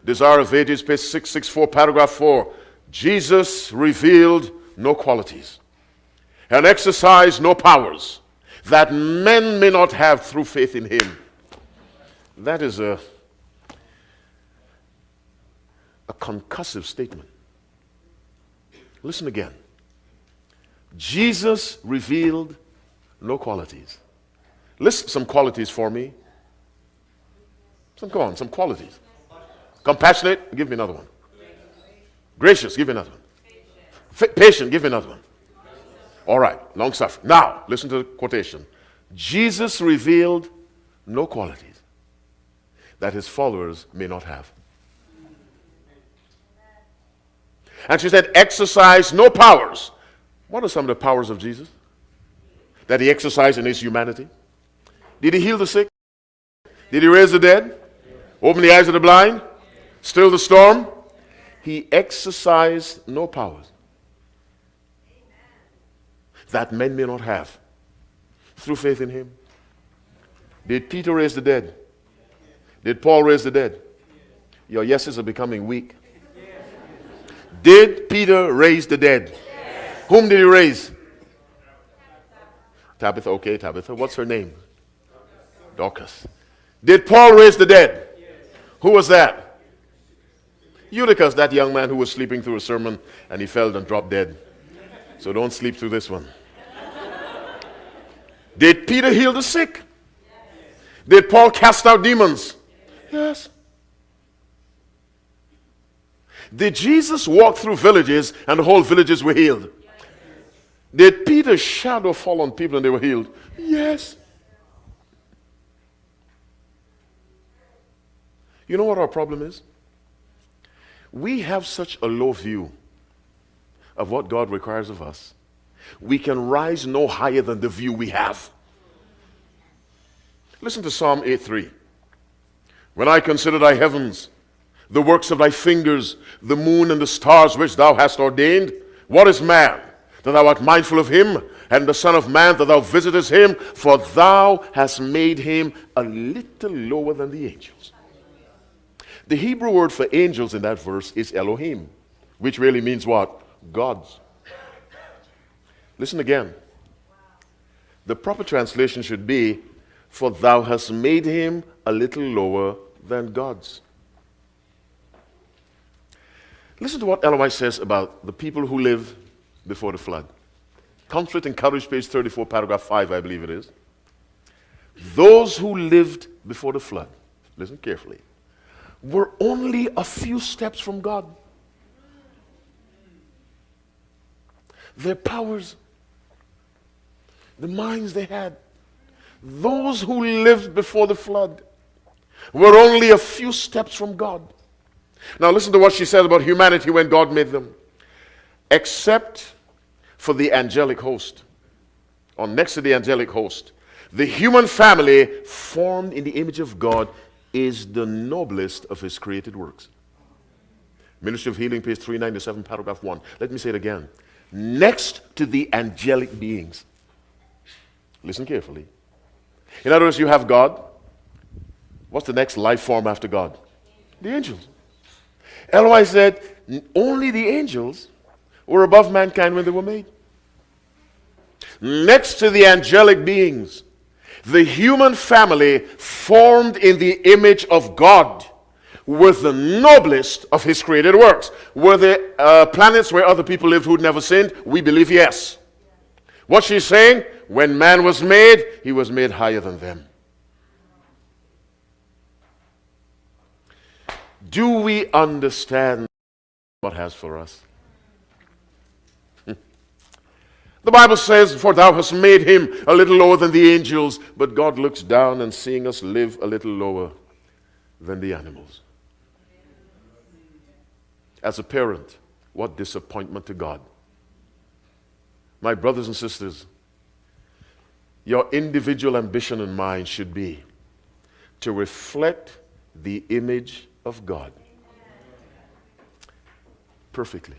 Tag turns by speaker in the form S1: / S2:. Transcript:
S1: Desire of Ages, page 664, paragraph 4. Jesus revealed no qualities and exercised no powers that men may not have through faith in him. That is a concussive statement. Listen again. Jesus revealed no qualities. List some qualities for me. Some qualities. Compassionate, give me another one. Gracious, give me another one. Patient, give me another one. All right, long suffering. Now, listen to the quotation. Jesus revealed no qualities that his followers may not have. And she said, exercise no powers. What are some of the powers of Jesus that he exercised in his humanity? Did he heal the sick? Did he raise the dead? Open the eyes of the blind? Still the storm? He exercised no powers that men may not have through faith in him. Did Peter raise the dead? Did Paul raise the dead? Your yeses are becoming weak. Did Peter raise the dead? Yes. Whom did he raise? Tabitha. Okay, Tabitha. What's her name? Dorcas. Did Paul raise the dead? Yes. Who was that? Eutychus, that young man who was sleeping through a sermon and he fell and dropped dead. So don't sleep through this one. Did Peter heal the sick? Yes. Did Paul cast out demons? Yes. Did Jesus walk through villages and the whole villages were healed? Yes. Did Peter's shadow fall on people and they were healed? Yes. You know what our problem is? We have such a low view of what God requires of us. We can rise no higher than the view we have. Listen to Psalm 8:3. When I consider thy heavens, the works of thy fingers, the moon and the stars which thou hast ordained, what is man, that thou art mindful of him, and the son of man, that thou visitest him? For thou hast made him a little lower than the angels. The Hebrew word for angels in that verse is Elohim, which really means what? Gods. Listen again. The proper translation should be, for thou hast made him a little lower than gods. Listen to what Eloise says about the people who lived before the flood. Conflict and Courage, page 34, paragraph 5, I believe it is. Those who lived before the flood, listen carefully, were only a few steps from God. Their powers, the minds they had, those who lived before the flood were only a few steps from God. Now listen to what she said about humanity when God made them. Except for the angelic host, or next to the angelic host, the human family formed in the image of God is the noblest of his created works. Ministry of Healing, page 397, paragraph 1. Let me say it again. Next to the angelic beings. Listen carefully. In other words, you have God. What's the next life form after God? The angels. Eloise said, only the angels were above mankind when they were made. Next to the angelic beings, the human family formed in the image of God were the noblest of his created works. Were there planets where other people lived who'd never sinned? We believe yes. What she's saying, when man was made, he was made higher than them. Do we understand what God has for us? The Bible says, for thou hast made him a little lower than the angels, but God looks down and seeing us live a little lower than the animals. As a parent, what disappointment to God. My brothers and sisters, your individual ambition and mine should be to reflect the image of God perfectly.